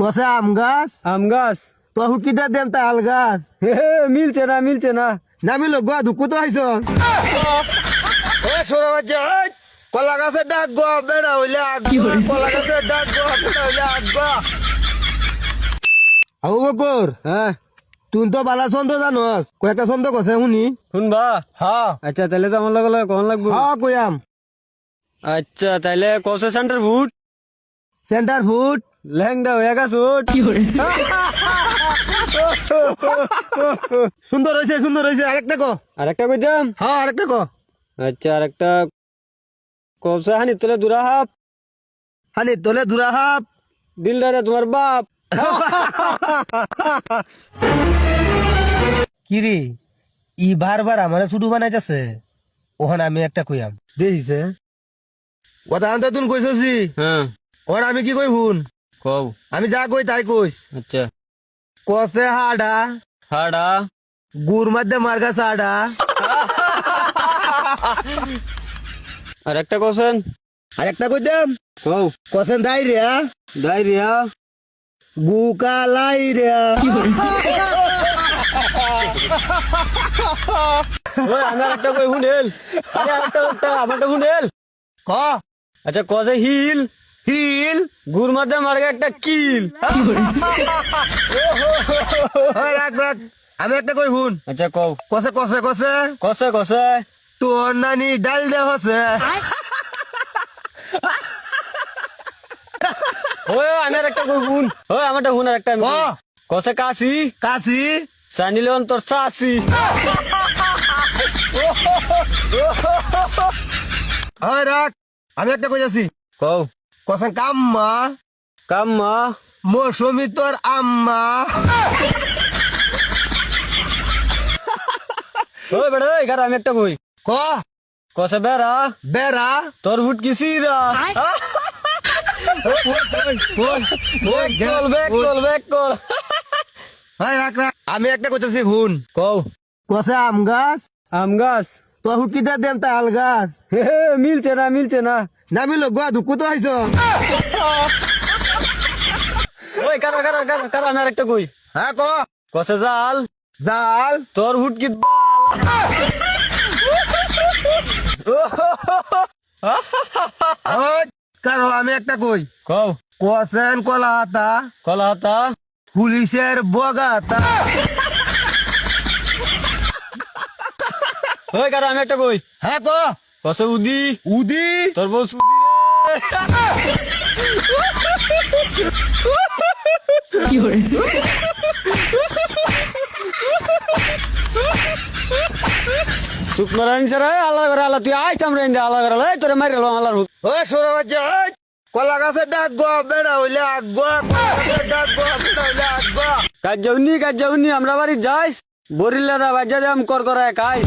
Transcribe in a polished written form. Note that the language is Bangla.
কষে আম গাছ আম গাছ তো হুকিটা দেন তাল গাছ মিলছে না নামি লোক দুঃখ তো আইস কলা গাছের ডাক গো বেড়া হইলে কলা গাছের ডাক গো বেড়া হইলে আবু বকর হ্যাঁ তুই তো বালা ছন্দ জানোস কয়েকটা ছন্দ কছে শুনি শুনবা হ্যাঁ আচ্ছা তাহলে তো আমার লগে কখন লাগবো হ্যাঁ কইয়াম আচ্ছা তাহলে কসে Center Fruit Center Fruit lehenga হয়ে গেছুট সুন্দর হয়েছে আরেকটা কো আরেকটা কইতাম হ্যাঁ আরেকটা কো আচ্ছা আরেকটা কসে হানি তোলে দুরা হাফ হানি তোলে দুরা হাপ দিলদারে তোমার বাপ কিরে ই বারবার আমার ছুটু বানাইতেছে ওখানে আমি একটা কইয়াম দেখিছে কথা আনতে তুই কইছি হ্যাঁ ওর আমি কি কই শুন কও আমি যা কই তাই কইস আচ্ছা কষে হাডা হাড়া গুড় মধ্যে মার্গা সাডা আরেকটা কসেন আরেকটা কইতাম কও কষেন ডাইরিয়া ডায়রিয়া গুকালাইরিয়া ওই আমি আরেকটা কই শুনেল আরে আরেকটা আমারটা শুনেল ক আচ্ছা কসে হিল হিল গুড় মধ্যে মার্গে একটা কিল ওই রাখ আমি একটা কই শুন আচ্ছা কও কষে কষে কষে কসে কসে তোর নানি ডাল দে হসে ওই আমি আরেকটা কই শুন ওই আমারটা শুন আরেকটা আমি ক কই। কসে কাশি কাশি সানিলে অন্তর চাষি ওই রাখ আমি একটা কই যাচ্ছি কও কষেন কাম্মা কাম্মা মৌসুমি তোর আম্মা ওই বেড়া ওই গার আমি একটা কই ক কসে বেড়া বেড়া তোর ফুটকি সিরা ব্যাক কল ওই রাখ আমি একটা কইতেছি হুন কও কষে আম গাছ আম গাছ তো হুকিটা দেন তাল গাছ মিলছে না নামি লোক দুঃখ তো আইস ওই কারা আমি আরেকটা কই হ্যাঁ ক কসে জাল জাল তোর ফুটকি ওই কারো আমি একটা কই কও কষেন কলা হাতা কলা হাতা পুলিশের বগাতা ওই কারা আমি একটা কই হ্যাঁ ক কসে উদি উদি তোর বউ সুদি চুপ মারানি স্যার আল্লাহ করে আল্লাহ তুই আইস আমরা আল্লাহ করে তোরে মারি আল্লাহ ওই সৌরভ কলা গাছের ডাক গো বেড়া হইলে আগো কলা গাছের ডাক গো বেড়া হইলে আগো কাজ যাওনি আমরা বাড়ি যাইস বরিল্লারা বাজা দাম কর করায় খাইস